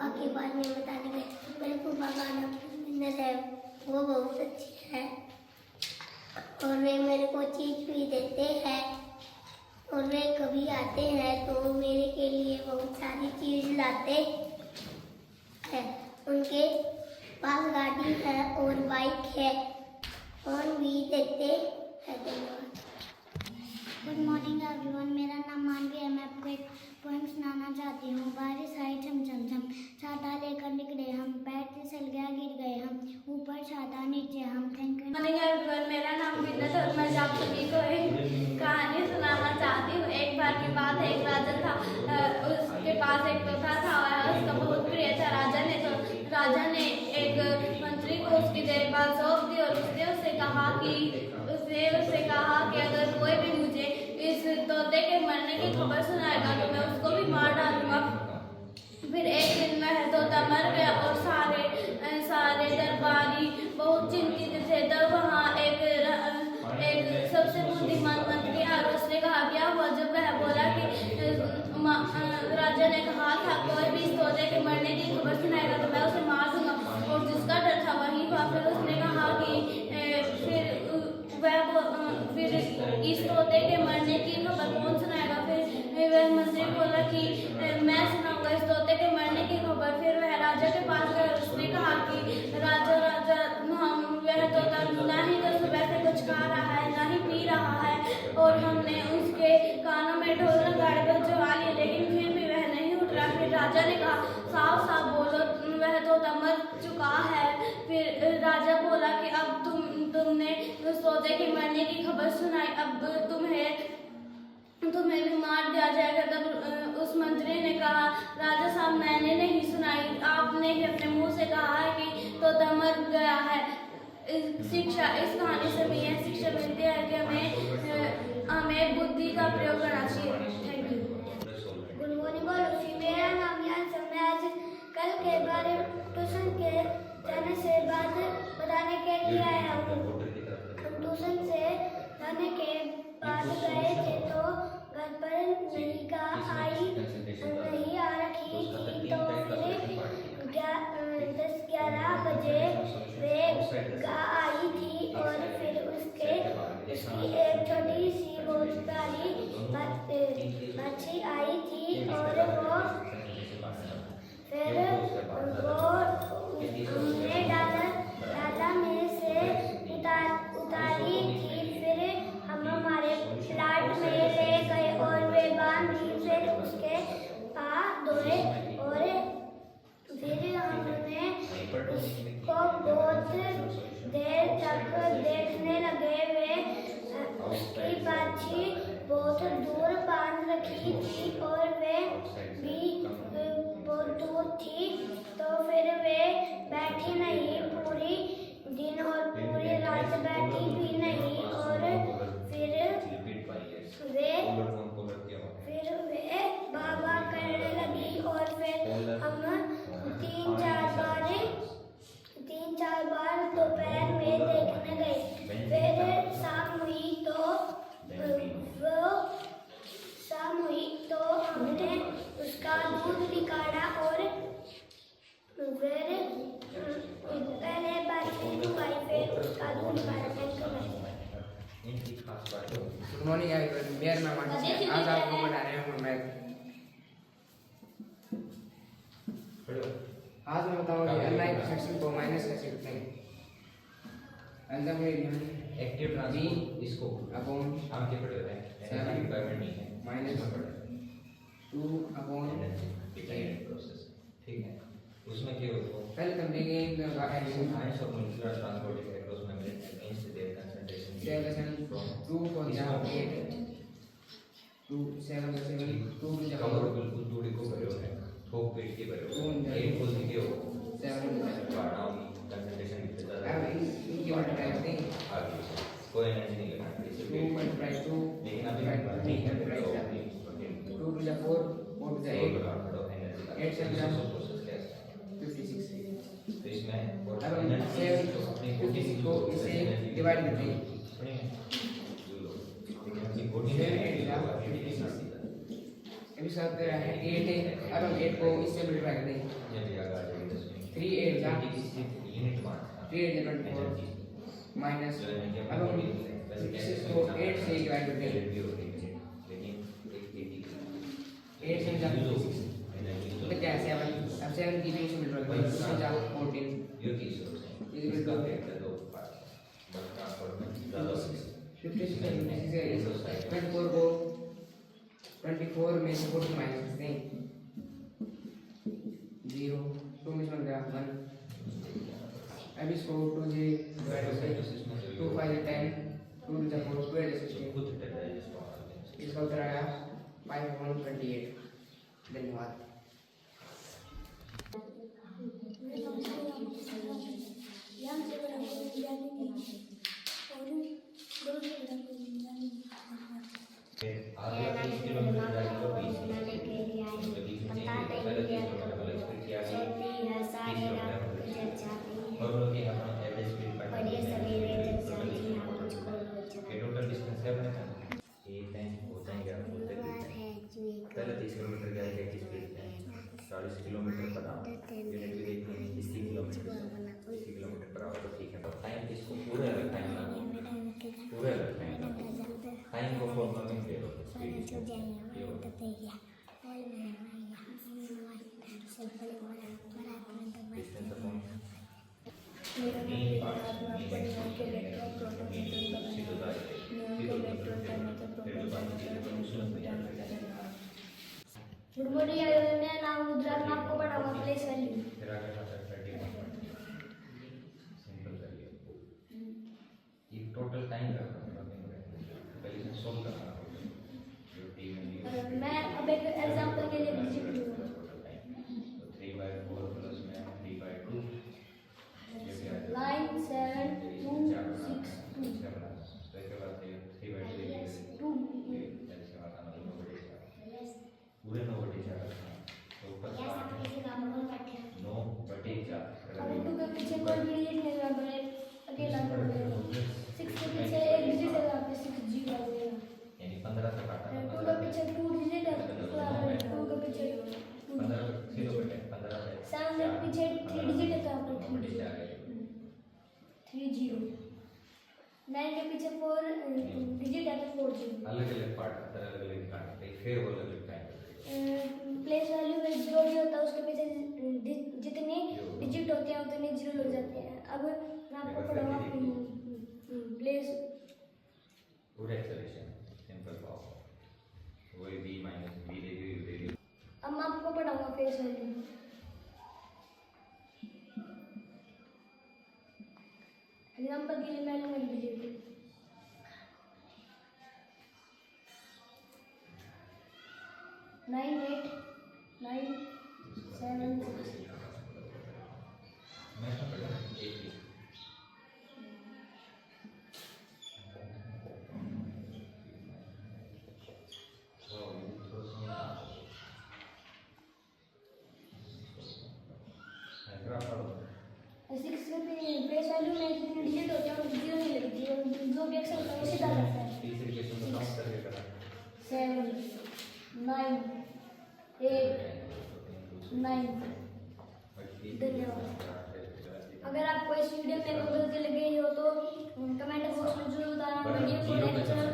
बाकी बात नहीं बताने में। मेरे फूफा का नाम मिन्नत है, वो बहुत अच्छी है और वे मेरे को चीज भी देते हैं और वे कभी आते हैं तो मेरे के लिए बहुत सारी चीज लाते हैं। उनके पास गाड़ी है और बाइक है और भी देते हैं। धन्यवाद। गुड मॉर्निंग एवरीवन, मेरा नाम मानवी है। मैं आपको एक पोएम सुनाना चाहती हूँ। बारिश आई छम छम छम, छाता लेकर निकले हम, पैर फिसल गया गिर गए हम, ऊपर छाता नीचे हम। Thank you. मॉर्निंग एवरीवन, मेरा नाम मिन्नत है और मैं आप सभी को एक कहानी सुनाना चाहती हूँ। एक बार की बात है, एक राजा था, उसके पास एक तोता था और उसका बहुत प्रिय था। राजा ने एक मंत्री को उसकी देखभाल सौंप दी और उससे कहा कि अगर कोई भी मुझे इस तोते के मरने की खबर सुनाएगा तो मैं उसको भी मार डालूंगा। फिर एक दिन में तोता मर गया और सारे दरबारी बहुत चिंतित थे। तब वहाँ एक सबसे बुद्धिमान मंत्री आया और उसने कहा क्या हुआ। जब वह बोला कि राजा ने कहा था कोई भी इस तोते के मरने की खबर सुनाएगा तो मैं उसे मार दूंगा, और जिसका डर था वही हुआ। फिर उसने कहा कि फिर इस तोते के मरने की खबर कौन सुनाएगा। फिर वह मंत्री बोला कि मैं सुनाऊंगा इस तोते के मरने की खबर। फिर वह राजा के पास गया और उसने कहा कि राजा वह तोता ना ही तो सुबह से कुछ खा रहा है ना ही पी रहा है और हमने उसके कानों में ढोल नगाड़े बजवा लिए लेकिन फिर भी वह नहीं उठ रहा। फिर राजा ने कहा साफ साफ बोलो वह तोता मर चुका है। फिर राजा बोला कि अब तुमने उस तोते के मरने की खबर सुनाई, अब तुम्हें भी मार दिया जाएगा। तब उस मंत्री ने कहा राजा साहब मैंने नहीं सुनाई, आपने ही अपने मुंह से कहा है कि तोता मर गया है। शिक्षा इस कहानी से हमें यह शिक्षा मिलती है कि हमें बुद्धि का प्रयोग करना चाहिए। Thank you. गुड मॉर्निंग और मेरा नाम यान है। मैं आज कल के बारे ट्यूशन के जाने से बात बताने के लिए आया हूँ। हम ट्यूशन से जाने के बाद गए थे तो घर पर नहीं आ रखी थी तो फिर 10-11 बजे वे आई थी और फिर उसकी एक छोटी सी बहुत प्यारी बच्ची आई थी और वो हमने डाला में से उतारी थी। फिर हम हमारे प्लाट में ले गए और वे बांध दी। फिर उसके पास धोए और फिर हमने उसको बहुत देर तक देखने लगे। वे उसकी बाछी बहुत दूर बांध रखी थी और वे भी बहुत दूर थी तो फिर वे बैठी नहीं पूरी दिन और पूरी रात बैठी भी नहीं। और फिर वे बाबा करने लगी और फिर हम तीन चार बार दोपहर में देखने गए। फिर शाम हुई तो हमने उसका दूध निकाला और फिर पहले बाछी दुखाई फिर उसका दूध निकाला। गुड मॉर्निंग एवरीवन, मेरा नाम आशीष है। आज आपको बता रहे हैं मैथ। आज मैं बताऊंगा कि अनलाइन सेक्शन को माइनस कैसे करते हैं। एक्टिव ट्रांसफर इसको अपॉन हम के पढ़े होते हैं, एनर्जी रिक्वायरमेंट नहीं है, माइनस 2 अपॉन प्रोसेस। ठीक है, उसमें क्या होता है पहले तो देंगे science of molecular transport across membrane means there concentration 2 को यहाँ 8 2 7 2 कवर बिल्कुल दूरी को भरे है ठोक पेट के भरे हो 8 को लिखे हो 7 बढ़ाओ कंसंट्रेशन कितने ज्यादा अब इनकी मल्टीप्लाई करते हैं आगे कोई एनर्जी नहीं लगाना इसे 2 मल्टीप्लाई 2 लेकिन अभी नहीं है तो 2 to the 4 4 to the 8 8 से हम प्रोसेस कैसा 56। तो इसमें और अब हम एनर्जी 56 को इसे डिवाइड करते हैं। लेकिन अपनी बॉडी में अभी इसका उत्तर है 8 है। अब हम 8 को इससे मल्टीप्लाई कर देंगे। 3 8 जा 3 8 जा 24 माइनस अब हम 6 को 8 से डिवाइड कर देंगे। 8 से जा 6 तो क्या है 7 अब 7 की भी इससे मल्टीप्लाई करेंगे। उससे जा 24 में से 40 माइनस करते हैं 0 2 में से बन गया 1। अब इसको 2 से डिवाइड करते हैं 2 5 10 2 जा 4 2 8 16 इसका उत्तर आया 528। धन्यवाद। टोटल डिस्टेंस क्या बनेगा? 8 है हो जाएंगे आप बोलते पहले 30 किलोमीटर की आगे की स्पीड है 40 किलोमीटर पर आवर यूनिट भी देखते हैं 30 किलोमीटर पर आवर। तो ठीक है तो टाइम इसको पूरे अलग टाइम लगा पूरे अलग टाइम को फॉर्मूला में ले लो distance upon good morning everyone, मेरा नाम रुद्रा, मैं आपको पढ़ाऊंगा प्लेस वैल्यू। सिंपल करिए ये टोटल टाइम का पहले से सॉल्व करना मैं अब एक एग्जांपल के लिए डिजिट लूंगा। 3/4 प्लस में 3/2 9 7 2 6 2 इसके बाद 3/3 2 इसके बाद आना 9/4 पूरे 9/4 तो ऊपर 9/4 अब 2 के पीछे कोई भी डिजिट नहीं लगा बड़े अकेला कर देगा। 6 के पीछे एक डिजिट लगा के 6 0 आ जाएगा। यानी 15 से काटना 2 के पीछे 2 डिजिट है, 2 के पीछे 15 0 बटे 15 है 7 के पीछे 3 डिजिट है तो आपको 3 0। 9 के पीछे 4 डिजिट है तो 4 0। अलग अलग पार्ट अलग अलग काटते हैं फिर वो अलग टाइम प्लेस वैल्यू में जो भी होता है उसके पीछे जितने डिजिट होते हैं उतने जीरो लग जाते हैं। अब मैं आपको पढ़ाऊंगा प्लेस पूरे एक्सेलेरेशन सिंपल पावर वही b माइनस b ले अब मैं आपको पढ़ाऊंगा प्लेस वैल्यू। एग्जांपल के लिए मैं लूंगा डिजिट 9 8 9 7 मैं तो पढ़ा एक ही प्लेस वैल्यू में जितने डिजिट होते हैं उनको जीरो नहीं लगती और जो भी अक्षर होता है वो सीधा लगता है। इस तरीके से काउंट करके करा 7 9 8 9। धन्यवाद। अगर आपको इस वीडियो में कोई गलती लगी हो तो कमेंट बॉक्स में जरूर बताना। वीडियो को लाइक